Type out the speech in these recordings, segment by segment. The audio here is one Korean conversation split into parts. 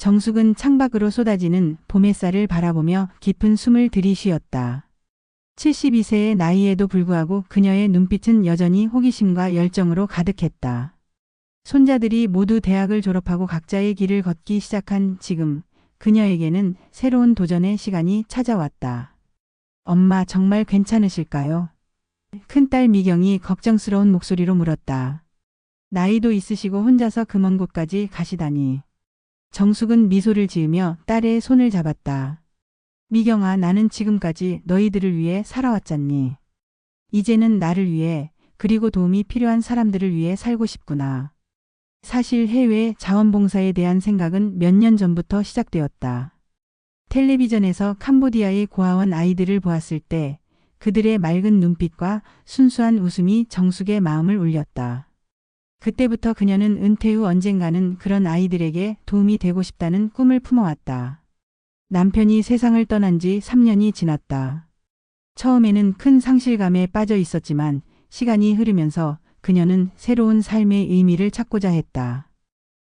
정숙은 창밖으로 쏟아지는 봄 햇살을 바라보며 깊은 숨을 들이쉬었다. 72세의 나이에도 불구하고 그녀의 눈빛은 여전히 호기심과 열정으로 가득했다. 손자들이 모두 대학을 졸업하고 각자의 길을 걷기 시작한 지금 그녀에게는 새로운 도전의 시간이 찾아왔다. 엄마 정말 괜찮으실까요? 큰딸 미경이 걱정스러운 목소리로 물었다. 나이도 있으시고 혼자서 그 먼 곳까지 가시다니. 정숙은 미소를 지으며 딸의 손을 잡았다. 미경아, 나는 지금까지 너희들을 위해 살아왔잖니. 이제는 나를 위해, 그리고 도움이 필요한 사람들을 위해 살고 싶구나. 사실 해외 자원봉사에 대한 생각은 몇 년 전부터 시작되었다. 텔레비전에서 캄보디아의 고아원 아이들을 보았을 때 그들의 맑은 눈빛과 순수한 웃음이 정숙의 마음을 울렸다. 그때부터 그녀는 은퇴 후 언젠가는 그런 아이들에게 도움이 되고 싶다는 꿈을 품어왔다. 남편이 세상을 떠난 지 3년이 지났다. 처음에는 큰 상실감에 빠져 있었지만 시간이 흐르면서 그녀는 새로운 삶의 의미를 찾고자 했다.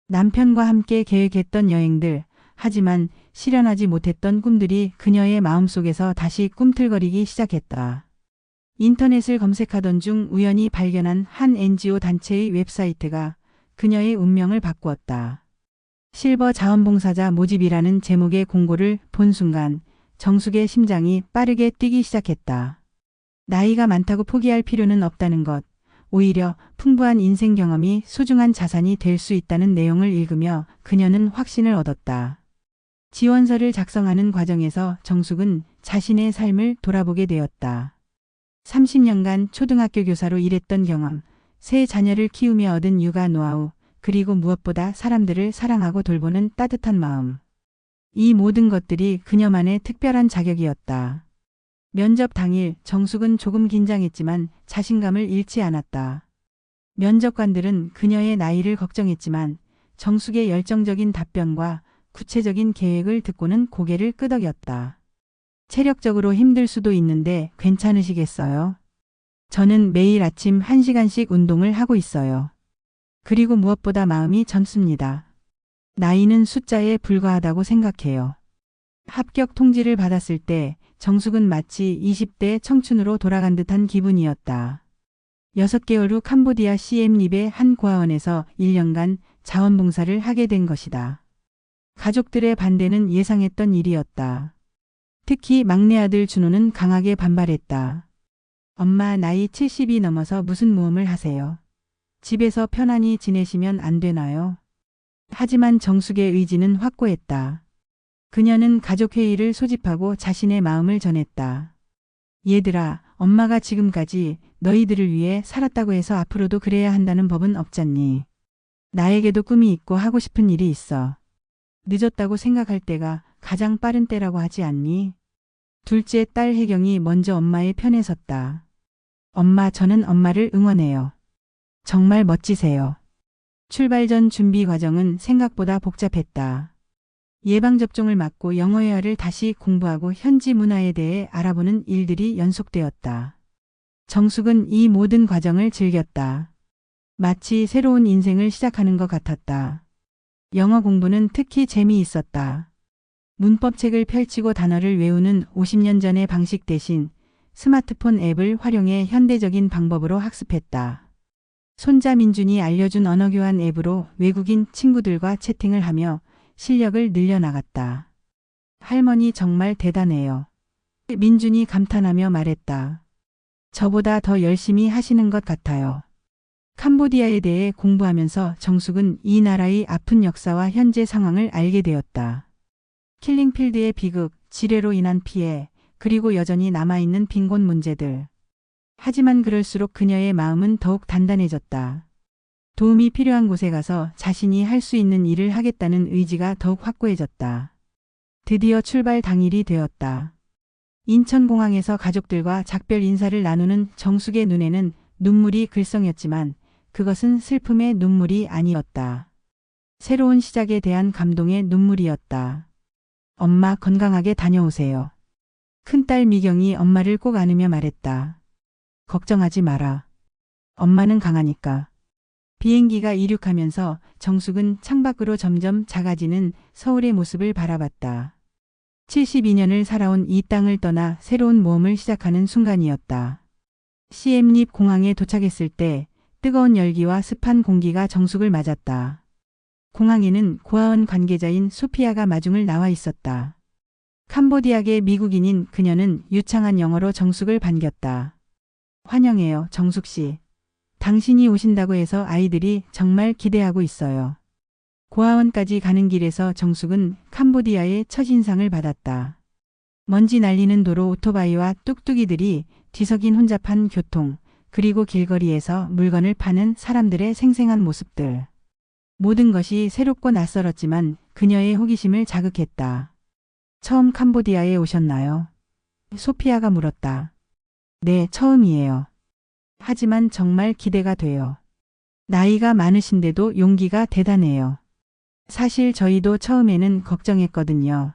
남편과 함께 계획했던 여행들, 하지만 실현하지 못했던 꿈들이 그녀의 마음속에서 다시 꿈틀거리기 시작했다. 인터넷을 검색하던 중 우연히 발견한 한 NGO 단체의 웹사이트가 그녀의 운명을 바꾸었다. 실버 자원봉사자 모집이라는 제목의 공고를 본 순간 정숙의 심장이 빠르게 뛰기 시작했다. 나이가 많다고 포기할 필요는 없다는 것, 오히려 풍부한 인생 경험이 소중한 자산이 될 수 있다는 내용을 읽으며 그녀는 확신을 얻었다. 지원서를 작성하는 과정에서 정숙은 자신의 삶을 돌아보게 되었다. 30년간 초등학교 교사로 일했던 경험, 세 자녀를 키우며 얻은 육아 노하우, 그리고 무엇보다 사람들을 사랑하고 돌보는 따뜻한 마음. 이 모든 것들이 그녀만의 특별한 자격이었다. 면접 당일 정숙은 조금 긴장했지만 자신감을 잃지 않았다. 면접관들은 그녀의 나이를 걱정했지만 정숙의 열정적인 답변과 구체적인 계획을 듣고는 고개를 끄덕였다. 체력적으로 힘들 수도 있는데 괜찮으시겠어요? 저는 매일 아침 1시간씩 운동을 하고 있어요. 그리고 무엇보다 마음이 젊습니다. 나이는 숫자에 불과하다고 생각해요. 합격 통지를 받았을 때 정숙은 마치 20대 청춘으로 돌아간 듯한 기분이었다. 6개월 후 캄보디아 시엠립의 한 고아원에서 1년간 자원봉사를 하게 된 것이다. 가족들의 반대는 예상했던 일이었다. 특히 막내 아들 준호는 강하게 반발했다. 엄마, 나이 70이 넘어서 무슨 모험을 하세요? 집에서 편안히 지내시면 안 되나요? 하지만 정숙의 의지는 확고했다. 그녀는 가족회의를 소집하고 자신의 마음을 전했다. 얘들아, 엄마가 지금까지 너희들을 위해 살았다고 해서 앞으로도 그래야 한다는 법은 없잖니. 나에게도 꿈이 있고 하고 싶은 일이 있어. 늦었다고 생각할 때가 가장 빠른 때라고 하지 않니? 둘째 딸 혜경이 먼저 엄마의 편에 섰다. 엄마, 저는 엄마를 응원해요. 정말 멋지세요. 출발 전 준비 과정은 생각보다 복잡했다. 예방접종을 맞고 영어회화를 다시 공부하고 현지 문화에 대해 알아보는 일들이 연속되었다. 정숙은 이 모든 과정을 즐겼다. 마치 새로운 인생을 시작하는 것 같았다. 영어 공부는 특히 재미있었다. 문법책을 펼치고 단어를 외우는 50년 전의 방식 대신 스마트폰 앱을 활용해 현대적인 방법으로 학습했다. 손자 민준이 알려준 언어교환 앱으로 외국인 친구들과 채팅을 하며 실력을 늘려나갔다. 할머니 정말 대단해요. 민준이 감탄하며 말했다. 저보다 더 열심히 하시는 것 같아요. 캄보디아에 대해 공부하면서 정숙은 이 나라의 아픈 역사와 현재 상황을 알게 되었다. 킬링필드의 비극, 지뢰로 인한 피해, 그리고 여전히 남아있는 빈곤 문제들. 하지만 그럴수록 그녀의 마음은 더욱 단단해졌다. 도움이 필요한 곳에 가서 자신이 할 수 있는 일을 하겠다는 의지가 더욱 확고해졌다. 드디어 출발 당일이 되었다. 인천공항에서 가족들과 작별 인사를 나누는 정숙의 눈에는 눈물이 글썽였지만 그것은 슬픔의 눈물이 아니었다. 새로운 시작에 대한 감동의 눈물이었다. 엄마, 건강하게 다녀오세요. 큰딸 미경이 엄마를 꼭 안으며 말했다. 걱정하지 마라. 엄마는 강하니까. 비행기가 이륙하면서 정숙은 창밖으로 점점 작아지는 서울의 모습을 바라봤다. 72년을 살아온 이 땅을 떠나 새로운 모험을 시작하는 순간이었다. 시엠립 공항에 도착했을 때 뜨거운 열기와 습한 공기가 정숙을 맞았다. 공항에는 고아원 관계자인 소피아가 마중을 나와 있었다. 캄보디아계 미국인인 그녀는 유창한 영어로 정숙을 반겼다. 환영해요, 정숙 씨. 당신이 오신다고 해서 아이들이 정말 기대하고 있어요. 고아원까지 가는 길에서 정숙은 캄보디아의 첫인상을 받았다. 먼지 날리는 도로 오토바이와 뚝뚝이들이 뒤섞인 혼잡한 교통, 그리고 길거리에서 물건을 파는 사람들의 생생한 모습들. 모든 것이 새롭고 낯설었지만 그녀의 호기심을 자극했다. 처음 캄보디아에 오셨나요? 소피아가 물었다. 네, 처음이에요. 하지만 정말 기대가 돼요. 나이가 많으신데도 용기가 대단해요. 사실 저희도 처음에는 걱정했거든요.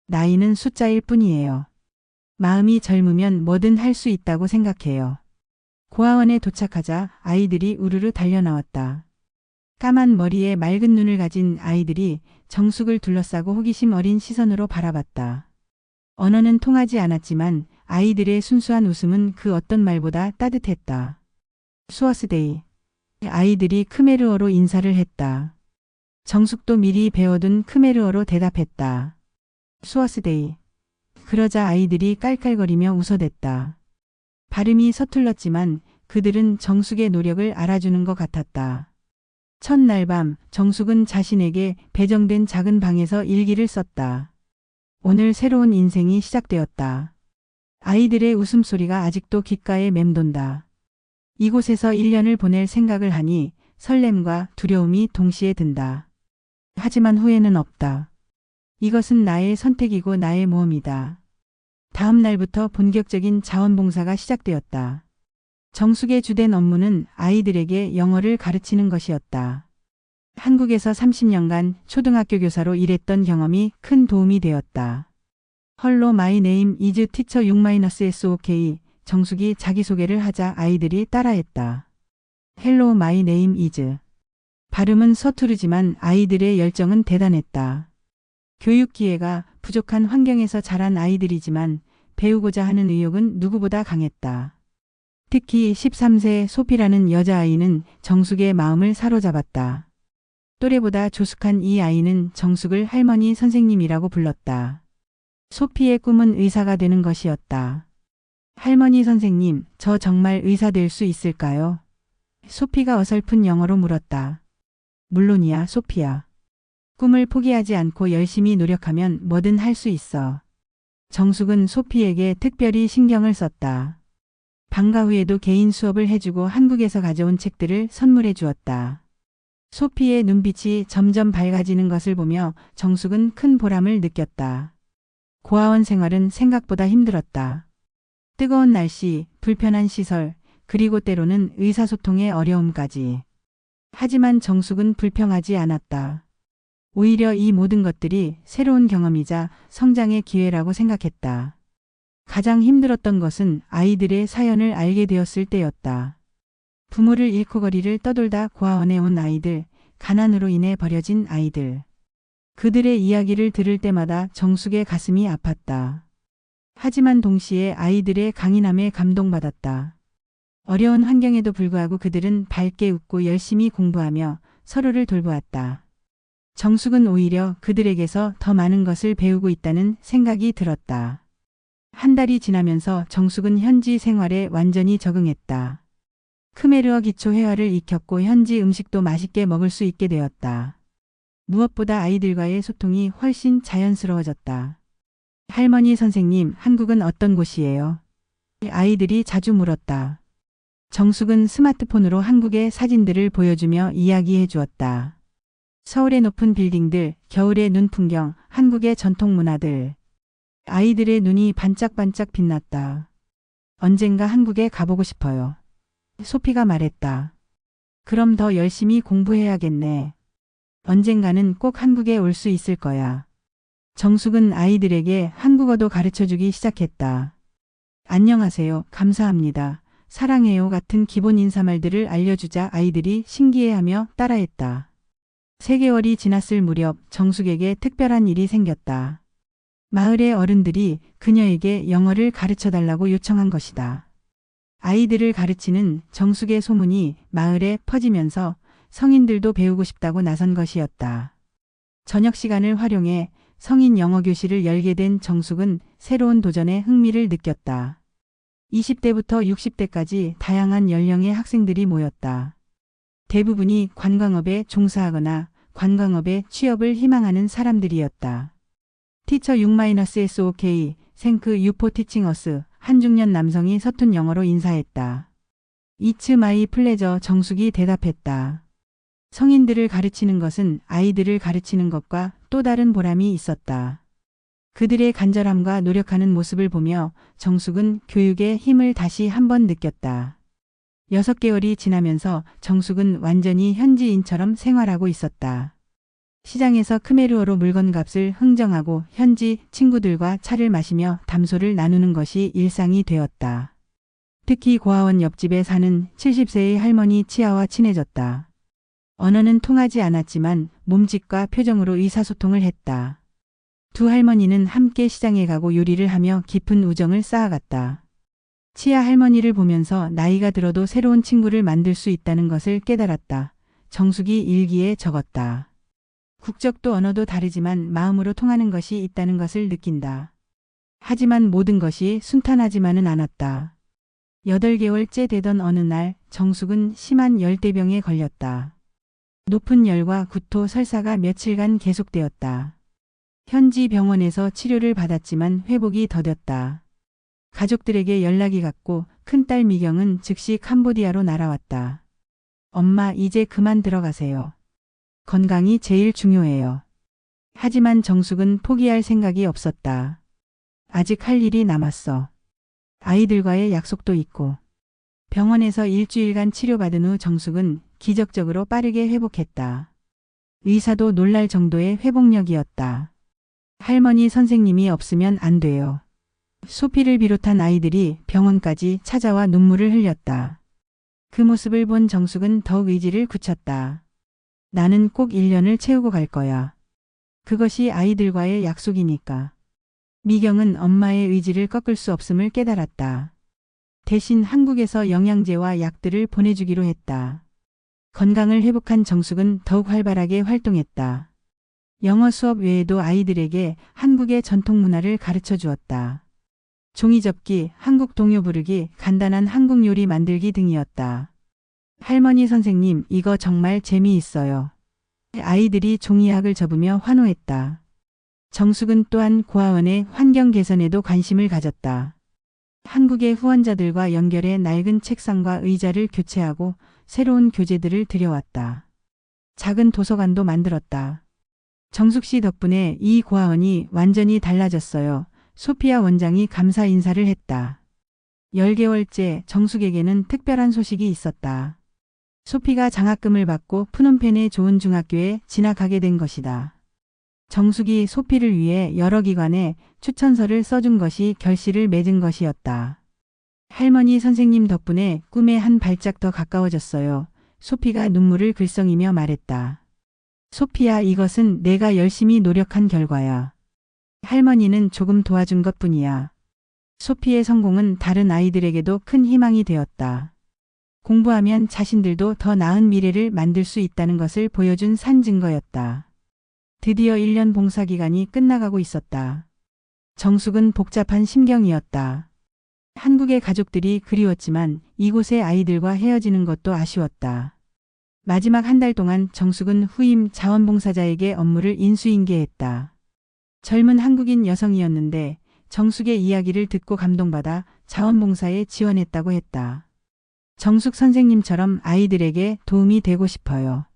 나이는 숫자일 뿐이에요. 마음이 젊으면 뭐든 할 수 있다고 생각해요. 고아원에 도착하자 아이들이 우르르 달려나왔다. 까만 머리에 맑은 눈을 가진 아이들이 정숙을 둘러싸고 호기심 어린 시선으로 바라봤다. 언어는 통하지 않았지만 아이들의 순수한 웃음은 그 어떤 말보다 따뜻했다. 수어스데이. 아이들이 크메르어로 인사를 했다. 정숙도 미리 배워둔 크메르어로 대답했다. 수어스데이. 그러자 아이들이 깔깔거리며 웃어댔다. 발음이 서툴렀지만 그들은 정숙의 노력을 알아주는 것 같았다. 첫날 밤 정숙은 자신에게 배정된 작은 방에서 일기를 썼다. 오늘 새로운 인생이 시작되었다. 아이들의 웃음소리가 아직도 귓가에 맴돈다. 이곳에서 1년을 보낼 생각을 하니 설렘과 두려움이 동시에 든다. 하지만 후회는 없다. 이것은 나의 선택이고 나의 모험이다. 다음 날부터 본격적인 자원봉사가 시작되었다. 정숙의 주된 업무는 아이들에게 영어를 가르치는 것이었다. 한국에서 30년간 초등학교 교사로 일했던 경험이 큰 도움이 되었다. 헐로 마이 네임 이즈 티처 6-SOK 정숙이 자기소개를 하자 아이들이 따라했다. 헬로 마이 네임 이즈. 발음은 서투르지만 아이들의 열정은 대단했다. 교육 기회가 부족한 환경에서 자란 아이들이지만 배우고자 하는 의욕은 누구보다 강했다. 특히 13세 소피라는 여자아이는 정숙의 마음을 사로잡았다. 또래보다 조숙한 이 아이는 정숙을 할머니 선생님이라고 불렀다. 소피의 꿈은 의사가 되는 것이었다. 할머니 선생님, 저 정말 의사 될 수 있을까요? 소피가 어설픈 영어로 물었다. 물론이야, 소피야. 꿈을 포기하지 않고 열심히 노력하면 뭐든 할 수 있어. 정숙은 소피에게 특별히 신경을 썼다. 방과 후에도 개인 수업을 해주고 한국에서 가져온 책들을 선물해 주었다. 소피의 눈빛이 점점 밝아지는 것을 보며 정숙은 큰 보람을 느꼈다. 고아원 생활은 생각보다 힘들었다. 뜨거운 날씨, 불편한 시설, 그리고 때로는 의사소통의 어려움까지. 하지만 정숙은 불평하지 않았다. 오히려 이 모든 것들이 새로운 경험이자 성장의 기회라고 생각했다. 가장 힘들었던 것은 아이들의 사연을 알게 되었을 때였다. 부모를 잃고 거리를 떠돌다 고아원에 온 아이들, 가난으로 인해 버려진 아이들. 그들의 이야기를 들을 때마다 정숙의 가슴이 아팠다. 하지만 동시에 아이들의 강인함에 감동받았다. 어려운 환경에도 불구하고 그들은 밝게 웃고 열심히 공부하며 서로를 돌보았다. 정숙은 오히려 그들에게서 더 많은 것을 배우고 있다는 생각이 들었다. 한 달이 지나면서 정숙은 현지 생활에 완전히 적응했다. 크메르어 기초 회화를 익혔고 현지 음식도 맛있게 먹을 수 있게 되었다. 무엇보다 아이들과의 소통이 훨씬 자연스러워졌다. 할머니 선생님, 한국은 어떤 곳이에요? 아이들이 자주 물었다. 정숙은 스마트폰으로 한국의 사진들을 보여주며 이야기해 주었다. 서울의 높은 빌딩들, 겨울의 눈 풍경, 한국의 전통 문화들. 아이들의 눈이 반짝반짝 빛났다. 언젠가 한국에 가보고 싶어요. 소피가 말했다. 그럼 더 열심히 공부해야겠네. 언젠가는 꼭 한국에 올 수 있을 거야. 정숙은 아이들에게 한국어도 가르쳐주기 시작했다. 안녕하세요. 감사합니다. 사랑해요 같은 기본 인사말들을 알려주자 아이들이 신기해하며 따라했다. 3개월이 지났을 무렵 정숙에게 특별한 일이 생겼다. 마을의 어른들이 그녀에게 영어를 가르쳐달라고 요청한 것이다. 아이들을 가르치는 정숙의 소문이 마을에 퍼지면서 성인들도 배우고 싶다고 나선 것이었다. 저녁 시간을 활용해 성인 영어 교실을 열게 된 정숙은 새로운 도전에 흥미를 느꼈다. 20대부터 60대까지 다양한 연령의 학생들이 모였다. 대부분이 관광업에 종사하거나 관광업에 취업을 희망하는 사람들이었다. 티처 6-SOK, 생크 유포 티칭어스, 한 중년 남성이 서툰 영어로 인사했다. It's my pleasure 정숙이 대답했다. 성인들을 가르치는 것은 아이들을 가르치는 것과 또 다른 보람이 있었다. 그들의 간절함과 노력하는 모습을 보며 정숙은 교육의 힘을 다시 한번 느꼈다. 6개월이 지나면서 정숙은 완전히 현지인처럼 생활하고 있었다. 시장에서 크메르어로 물건값을 흥정하고 현지 친구들과 차를 마시며 담소를 나누는 것이 일상이 되었다. 특히 고아원 옆집에 사는 70세의 할머니 치아와 친해졌다. 언어는 통하지 않았지만 몸짓과 표정으로 의사소통을 했다. 두 할머니는 함께 시장에 가고 요리를 하며 깊은 우정을 쌓아갔다. 치아 할머니를 보면서 나이가 들어도 새로운 친구를 만들 수 있다는 것을 깨달았다. 정숙이 일기에 적었다. 국적도 언어도 다르지만 마음으로 통하는 것이 있다는 것을 느낀다. 하지만 모든 것이 순탄하지만은 않았다. 8개월째 되던 어느 날 정숙은 심한 열대병에 걸렸다. 높은 열과 구토, 설사가 며칠간 계속되었다. 현지 병원에서 치료를 받았지만 회복이 더뎠다. 가족들에게 연락이 갔고 큰딸 미경은 즉시 캄보디아로 날아왔다. 엄마, 이제 그만 들어가세요. 건강이 제일 중요해요. 하지만 정숙은 포기할 생각이 없었다. 아직 할 일이 남았어. 아이들과의 약속도 있고. 병원에서 일주일간 치료받은 후 정숙은 기적적으로 빠르게 회복했다. 의사도 놀랄 정도의 회복력이었다. 할머니 선생님이 없으면 안 돼요. 소피를 비롯한 아이들이 병원까지 찾아와 눈물을 흘렸다. 그 모습을 본 정숙은 더욱 의지를 굳혔다. 나는 꼭 1년을 채우고 갈 거야. 그것이 아이들과의 약속이니까. 미경은 엄마의 의지를 꺾을 수 없음을 깨달았다. 대신 한국에서 영양제와 약들을 보내주기로 했다. 건강을 회복한 정숙은 더욱 활발하게 활동했다. 영어 수업 외에도 아이들에게 한국의 전통 문화를 가르쳐 주었다. 종이접기, 한국 동요 부르기, 간단한 한국 요리 만들기 등이었다. 할머니 선생님, 이거 정말 재미있어요. 아이들이 종이학을 접으며 환호했다. 정숙은 또한 고아원의 환경 개선에도 관심을 가졌다. 한국의 후원자들과 연결해 낡은 책상과 의자를 교체하고 새로운 교재들을 들여왔다. 작은 도서관도 만들었다. 정숙 씨 덕분에 이 고아원이 완전히 달라졌어요. 소피아 원장이 감사 인사를 했다. 10개월째 정숙에게는 특별한 소식이 있었다. 소피가 장학금을 받고 푸놈펜의 좋은 중학교에 진학하게 된 것이다. 정숙이 소피를 위해 여러 기관에 추천서를 써준 것이 결실을 맺은 것이었다. 할머니 선생님 덕분에 꿈에 한 발짝 더 가까워졌어요. 소피가 눈물을 글썽이며 말했다. 소피야, 이것은 내가 열심히 노력한 결과야. 할머니는 조금 도와준 것뿐이야. 소피의 성공은 다른 아이들에게도 큰 희망이 되었다. 공부하면 자신들도 더 나은 미래를 만들 수 있다는 것을 보여준 산 증거였다. 드디어 1년 봉사기간이 끝나가고 있었다. 정숙은 복잡한 심경이었다. 한국의 가족들이 그리웠지만 이곳의 아이들과 헤어지는 것도 아쉬웠다. 마지막 한 달 동안 정숙은 후임 자원봉사자에게 업무를 인수인계했다. 젊은 한국인 여성이었는데 정숙의 이야기를 듣고 감동받아 자원봉사에 지원했다고 했다. 정숙 선생님처럼 아이들에게 도움이 되고 싶어요.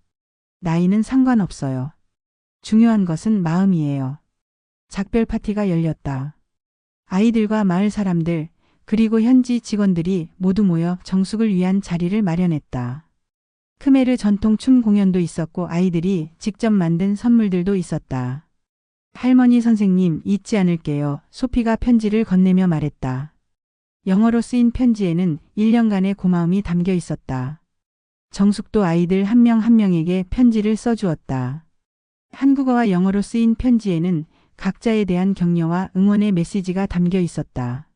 나이는 상관없어요. 중요한 것은 마음이에요. 작별 파티가 열렸다. 아이들과 마을 사람들 그리고 현지 직원들이 모두 모여 정숙을 위한 자리를 마련했다. 크메르 전통 춤 공연도 있었고 아이들이 직접 만든 선물들도 있었다. 할머니 선생님, 잊지 않을게요. 소피가 편지를 건네며 말했다. 영어로 쓰인 편지에는 1년간의 고마움이 담겨 있었다. 정숙도 아이들 한 명 한 명에게 편지를 써주었다. 한국어와 영어로 쓰인 편지에는 각자에 대한 격려와 응원의 메시지가 담겨 있었다.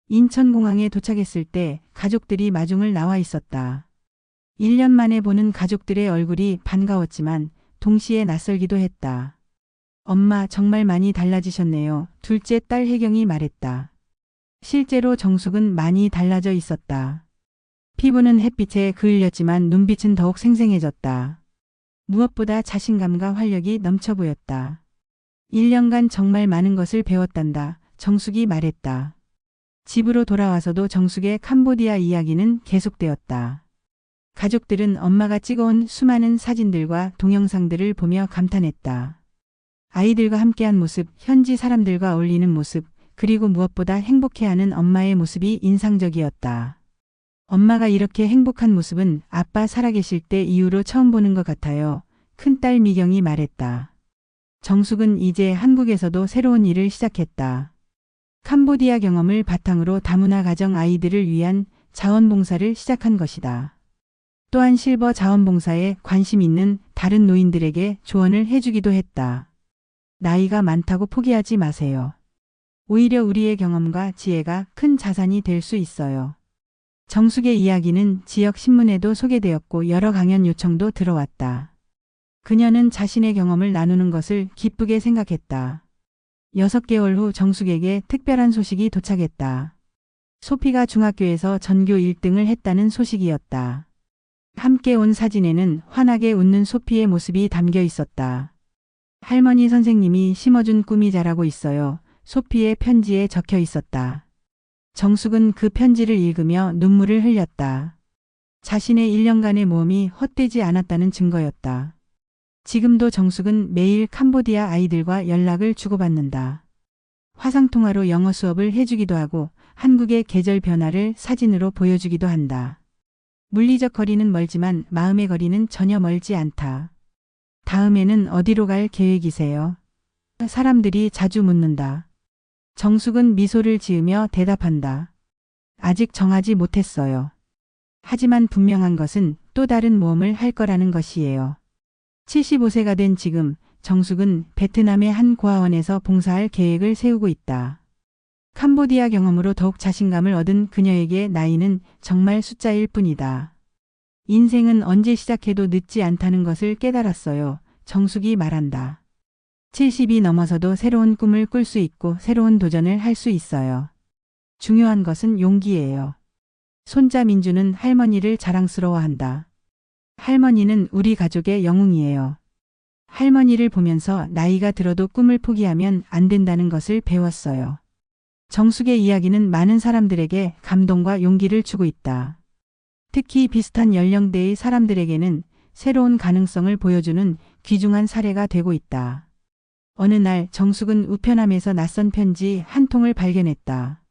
인천공항에 도착했을 때 가족들이 마중을 나와 있었다. 1년 만에 보는 가족들의 얼굴이 반가웠지만 동시에 낯설기도 했다. 엄마 정말 많이 달라지셨네요. 둘째 딸 혜경이 말했다. 실제로 정숙은 많이 달라져 있었다. 피부는 햇빛에 그을렸지만 눈빛은 더욱 생생해졌다. 무엇보다 자신감과 활력이 넘쳐 보였다. 1년간 정말 많은 것을 배웠단다. 정숙이 말했다. 집으로 돌아와서도 정숙의 캄보디아 이야기는 계속되었다. 가족들은 엄마가 찍어온 수많은 사진들과 동영상들을 보며 감탄했다. 아이들과 함께한 모습, 현지 사람들과 어울리는 모습, 그리고 무엇보다 행복해하는 엄마의 모습이 인상적이었다. 엄마가 이렇게 행복한 모습은 아빠 살아계실 때 이후로 처음 보는 것 같아요. 큰딸 미경이 말했다. 정숙은 이제 한국에서도 새로운 일을 시작했다. 캄보디아 경험을 바탕으로 다문화 가정 아이들을 위한 자원봉사를 시작한 것이다. 또한 실버 자원봉사에 관심 있는 다른 노인들에게 조언을 해주기도 했다. 나이가 많다고 포기하지 마세요. 오히려 우리의 경험과 지혜가 큰 자산이 될 수 있어요. 정숙의 이야기는 지역 신문에도 소개되었고 여러 강연 요청도 들어왔다. 그녀는 자신의 경험을 나누는 것을 기쁘게 생각했다. 6개월 후 정숙에게 특별한 소식이 도착했다. 소피가 중학교에서 전교 1등을 했다는 소식이었다. 함께 온 사진에는 환하게 웃는 소피의 모습이 담겨 있었다. 할머니 선생님이 심어준 꿈이 자라고 있어요. 소피의 편지에 적혀 있었다. 정숙은 그 편지를 읽으며 눈물을 흘렸다. 자신의 1년간의 모험이 헛되지 않았다는 증거였다. 지금도 정숙은 매일 캄보디아 아이들과 연락을 주고받는다. 화상통화로 영어 수업을 해주기도 하고 한국의 계절 변화를 사진으로 보여주기도 한다. 물리적 거리는 멀지만 마음의 거리는 전혀 멀지 않다. 다음에는 어디로 갈 계획이세요? 사람들이 자주 묻는다. 정숙은 미소를 지으며 대답한다. 아직 정하지 못했어요. 하지만 분명한 것은 또 다른 모험을 할 거라는 것이에요. 75세가 된 지금 정숙은 베트남의 한 고아원에서 봉사할 계획을 세우고 있다. 캄보디아 경험으로 더욱 자신감을 얻은 그녀에게 나이는 정말 숫자일 뿐이다. 인생은 언제 시작해도 늦지 않다는 것을 깨달았어요. 정숙이 말한다. 70이 넘어서도 새로운 꿈을 꿀 수 있고 새로운 도전을 할 수 있어요. 중요한 것은 용기예요. 손자 민주는 할머니를 자랑스러워한다. 할머니는 우리 가족의 영웅이에요. 할머니를 보면서 나이가 들어도 꿈을 포기하면 안 된다는 것을 배웠어요. 정숙의 이야기는 많은 사람들에게 감동과 용기를 주고 있다. 특히 비슷한 연령대의 사람들에게는 새로운 가능성을 보여주는 귀중한 사례가 되고 있다. 어느 날 정숙은 우편함에서 낯선 편지 한 통을 발견했다.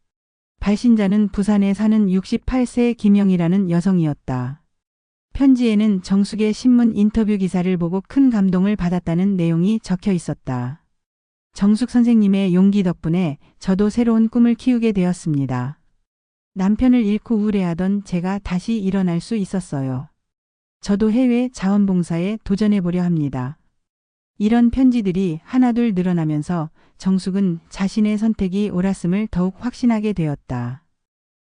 발신자는 부산에 사는 68세 김영이라는 여성이었다. 편지에는 정숙의 신문 인터뷰 기사를 보고 큰 감동을 받았다는 내용이 적혀 있었다. 정숙 선생님의 용기 덕분에 저도 새로운 꿈을 키우게 되었습니다. 남편을 잃고 우울해하던 제가 다시 일어날 수 있었어요. 저도 해외 자원봉사에 도전해보려 합니다. 이런 편지들이 하나둘 늘어나면서 정숙은 자신의 선택이 옳았음을 더욱 확신하게 되었다.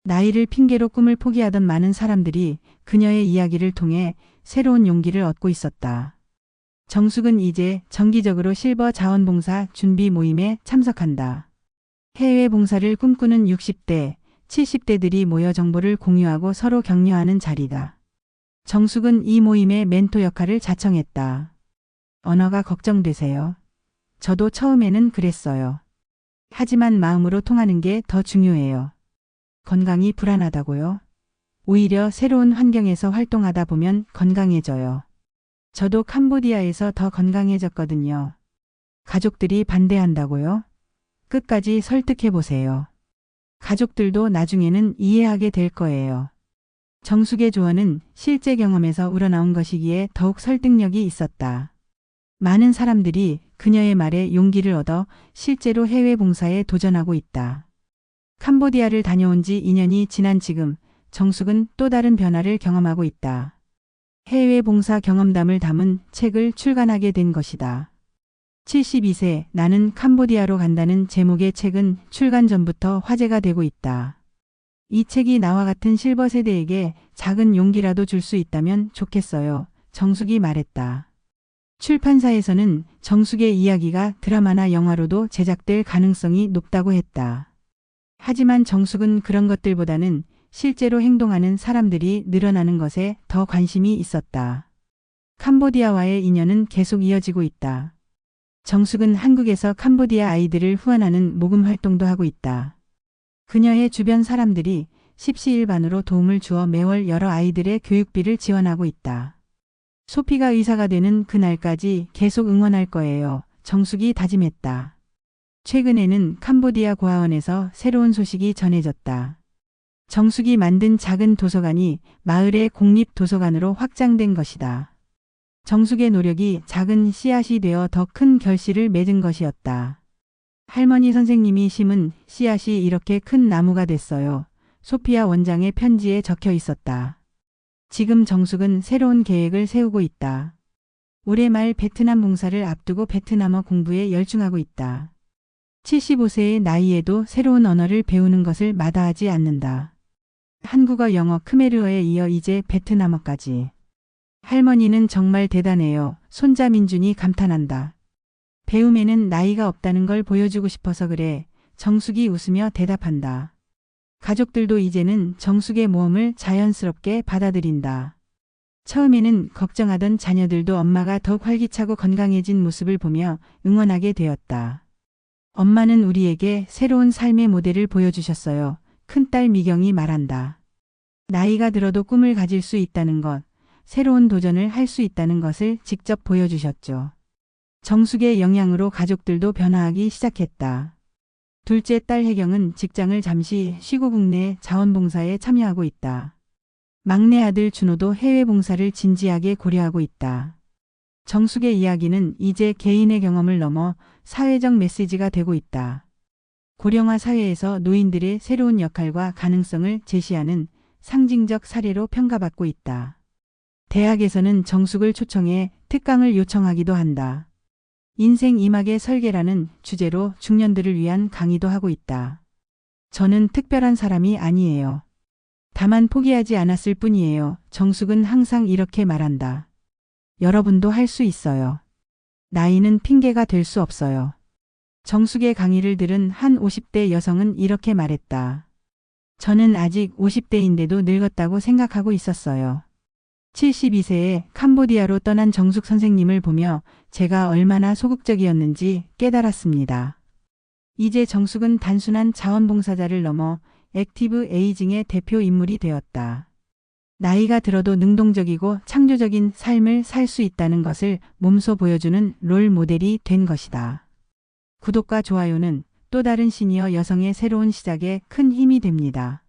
나이를 핑계로 꿈을 포기하던 많은 사람들이 그녀의 이야기를 통해 새로운 용기를 얻고 있었다. 정숙은 이제 정기적으로 실버 자원봉사 준비 모임에 참석한다. 해외 봉사를 꿈꾸는 60대, 70대들이 모여 정보를 공유하고 서로 격려하는 자리다. 정숙은 이 모임의 멘토 역할을 자청했다. 언어가 걱정되세요? 저도 처음에는 그랬어요. 하지만 마음으로 통하는 게 더 중요해요. 건강이 불안하다고요? 오히려 새로운 환경에서 활동하다 보면 건강해져요. 저도 캄보디아에서 더 건강해졌거든요. 가족들이 반대한다고요? 끝까지 설득해 보세요. 가족들도 나중에는 이해하게 될 거예요. 정숙의 조언은 실제 경험에서 우러나온 것이기에 더욱 설득력이 있었다. 많은 사람들이 그녀의 말에 용기를 얻어 실제로 해외 봉사에 도전하고 있다. 캄보디아를 다녀온 지 2년이 지난 지금 정숙은 또 다른 변화를 경험하고 있다. 해외 봉사 경험담을 담은 책을 출간하게 된 것이다. 72세 나는 캄보디아로 간다는 제목의 책은 출간 전부터 화제가 되고 있다. 이 책이 나와 같은 실버 세대에게 작은 용기라도 줄 수 있다면 좋겠어요. 정숙이 말했다. 출판사에서는 정숙의 이야기가 드라마나 영화로도 제작될 가능성이 높다고 했다. 하지만 정숙은 그런 것들보다는 실제로 행동하는 사람들이 늘어나는 것에 더 관심이 있었다. 캄보디아와의 인연은 계속 이어지고 있다. 정숙은 한국에서 캄보디아 아이들을 후원하는 모금 활동도 하고 있다. 그녀의 주변 사람들이 십시일반으로 도움을 주어 매월 여러 아이들의 교육비를 지원하고 있다. 소피가 의사가 되는 그날까지 계속 응원할 거예요. 정숙이 다짐했다. 최근에는 캄보디아 고아원에서 새로운 소식이 전해졌다. 정숙이 만든 작은 도서관이 마을의 공립도서관으로 확장된 것이다. 정숙의 노력이 작은 씨앗이 되어 더 큰 결실을 맺은 것이었다. 할머니 선생님이 심은 씨앗이 이렇게 큰 나무가 됐어요. 소피아 원장의 편지에 적혀 있었다. 지금 정숙은 새로운 계획을 세우고 있다. 올해 말 베트남 봉사를 앞두고 베트남어 공부에 열중하고 있다. 75세의 나이에도 새로운 언어를 배우는 것을 마다하지 않는다. 한국어, 영어, 크메르어에 이어 이제 베트남어까지. 할머니는 정말 대단해요. 손자 민준이 감탄한다. 배움에는 나이가 없다는 걸 보여주고 싶어서 그래. 정숙이 웃으며 대답한다. 가족들도 이제는 정숙의 모험을 자연스럽게 받아들인다. 처음에는 걱정하던 자녀들도 엄마가 더욱 활기차고 건강해진 모습을 보며 응원하게 되었다. 엄마는 우리에게 새로운 삶의 모델을 보여주셨어요. 큰딸 미경이 말한다. 나이가 들어도 꿈을 가질 수 있다는 것, 새로운 도전을 할 수 있다는 것을 직접 보여주셨죠. 정숙의 영향으로 가족들도 변화하기 시작했다. 둘째 딸 혜경은 직장을 잠시 쉬고 국내 자원봉사에 참여하고 있다. 막내 아들 준호도 해외 봉사를 진지하게 고려하고 있다. 정숙의 이야기는 이제 개인의 경험을 넘어 사회적 메시지가 되고 있다. 고령화 사회에서 노인들의 새로운 역할과 가능성을 제시하는 상징적 사례로 평가받고 있다. 대학에서는 정숙을 초청해 특강을 요청하기도 한다. 인생 이막의 설계라는 주제로 중년들을 위한 강의도 하고 있다. 저는 특별한 사람이 아니에요. 다만 포기하지 않았을 뿐이에요. 정숙은 항상 이렇게 말한다. 여러분도 할 수 있어요. 나이는 핑계가 될 수 없어요. 정숙의 강의를 들은 한 50대 여성은 이렇게 말했다. 저는 아직 50대인데도 늙었다고 생각하고 있었어요. 72세에 캄보디아로 떠난 정숙 선생님을 보며 제가 얼마나 소극적이었는지 깨달았습니다. 이제 정숙은 단순한 자원봉사자를 넘어 액티브 에이징의 대표 인물이 되었다. 나이가 들어도 능동적이고 창조적인 삶을 살 수 있다는 것을 몸소 보여주는 롤 모델이 된 것이다. 구독과 좋아요는 또 다른 시니어 여성의 새로운 시작에 큰 힘이 됩니다.